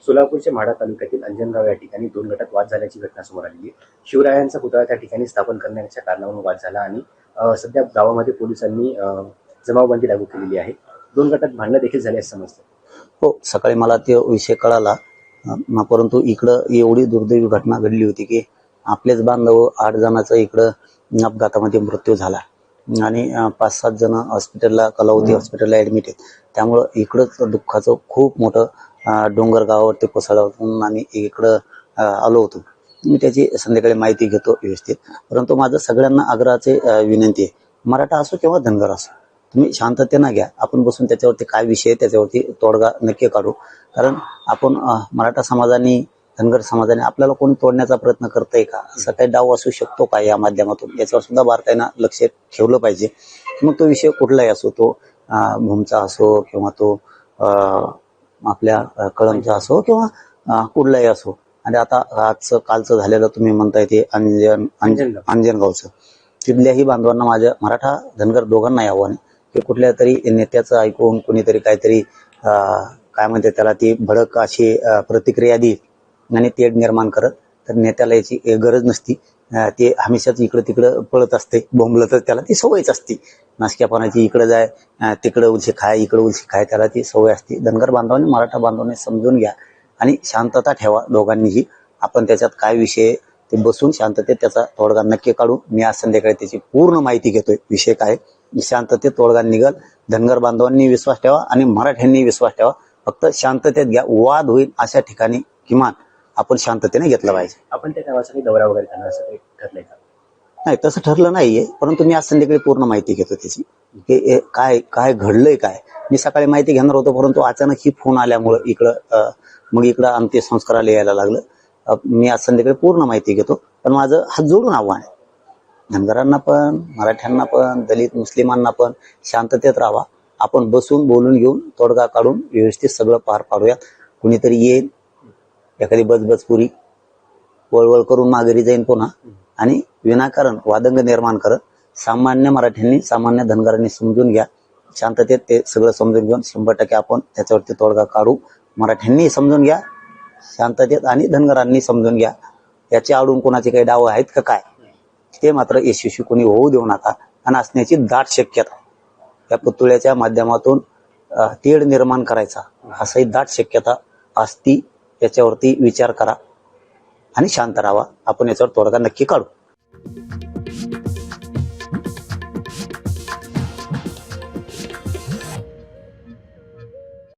सोलापूरच्या माढा तालुक्यातील अंजनगाव या ठिकाणी 2 गटात वाद झाल्याची घटना समोर आलेली आहे. शिवरायांचा पुतळा त्या ठिकाणी स्थापन करण्याच्या कारणावरून वाद झाला आणि सध्या गावामध्ये पोलिसांनी जमावबंदी लागू केलेली आहे. 2 गटात भांडणं देखील झाली असं समजतं. हो, सकाळी मला तो विषय कळाला, परंतु इकडं एवढी दुर्दैवी घटना घडली होती की आपलेच बांधव 8 जणांचा इकडं अपघातामध्ये मृत्यू झाला आणि 5-7 जण हॉस्पिटलला कलावती हॉस्पिटलला ऍडमिट आहेत. त्यामुळं इकडंच दुःखाचं खूप मोठं डोंगर गावावरती कोसळलं आणि इकडं आलो होतो. मी त्याची संध्याकाळी माहिती घेतो व्यवस्थित. परंतु माझं सगळ्यांना आग्रहाचे विनंती आहे, मराठा असो किंवा धनगर असो, तुम्ही शांततेनं घ्या. आपण बसून त्याच्यावरती काय विषय त्याच्यावरती तोडगा नक्की काढू. कारण आपण मराठा समाजाने धनगर समाजाने आपल्याला कोणी तोडण्याचा प्रयत्न करतंय का, असा काही डाव असू शकतो का या माध्यमातून, याच्यावर सुद्धा बारकाईनं लक्ष ठेवलं पाहिजे. मग तो विषय कुठलाही असो, तो भूमचा असो किंवा तो आपल्या कळमचा असो किंवा कुठलाही असो. आणि आता कालचं झालेलं तुम्ही म्हणताय ते अंजनगावचं, तिथल्याही बांधवांना माझ्या मराठा धनगर दोघांना आव्हान आहे की कुठल्या तरी नेत्याचं ऐकून कुणीतरी काहीतरी काय म्हणते त्याला ती भडक अशी प्रतिक्रिया देईल आणि तेढ निर्माण करत, तर नेत्याला याची गरज नसती. ते हमेशाच इकडं तिकडं पळत असते, बोंबलत त्याला ती सवयच असते. नासक्यापणाची इकडे जाय तिकडे उलशी खाय इकडे उलशी खाय, त्याला ती सवय असते. धनगर बांधवांनी मराठा बांधवांनी समजून घ्या आणि शांतता ठेवा दोघांनीही. आपण त्याच्यात काय विषय ते बसून शांततेत त्याचा तोडगा नक्की काढू. मी आज संध्याकाळी त्याची पूर्ण माहिती घेतोय, विषय काय शांततेत तोडगा निघल. धनगर बांधवांनी विश्वास ठेवा आणि मराठ्यांनी विश्वास ठेवा. फक्त शांततेत घ्या. वाद होईल अशा ठिकाणी किमान आपण शांततेने घेतलं पाहिजे. आपण त्या गावासाठी दौरा वगैरे करणार असं काही ठरलंय का? नाही, तसं ठरलं नाहीये, परंतु मी आज संध्याकाळी पूर्ण माहिती घेतो त्याची की काय काय घडलंय काय. मी सकाळी माहिती घेणार होतो, परंतु अचानक ही फोन आल्यामुळं इकडं अंत्यसंस्काराला यायला लागलं. मी आज संध्याकाळी पूर्ण माहिती घेतो. पण माझं हात जोडून आव्हान आहे धनगरांना पण, मराठ्यांना पण, दलित मुस्लिमांना पण, शांततेत राहावा. आपण बसून बोलून घेऊन तोडगा काढून व्यवस्थित सगळं पार पाडूयात. कुणीतरी येईल, एखादी बजबजपुरी वळवळ करून माघारी जाईन पुन्हा आणि विनाकारण वादंग निर्माण करत. सामान्य मराठ्यांनी सामान्य धनगरांनी समजून घ्या. शांततेत ते सगळं समजून घेऊन 100% आपण त्याच्यावरती तोडगा काढू. मराठ्यांनी समजून घ्या शांततेत आणि धनगरांनी समजून घ्या. याच्या आडून कोणाचे काही डाव आहेत का काय, ते मात्र यशस्वी कोणी होऊ देऊ नका. आणि असण्याची दाट शक्यता या पुतळ्याच्या माध्यमातून तेढ निर्माण करायचा असाही दाट शक्यता असती. याच्यावरती विचार करा आणि शांत राहावा. आपण याच्यावर तोडगा नक्की काढू.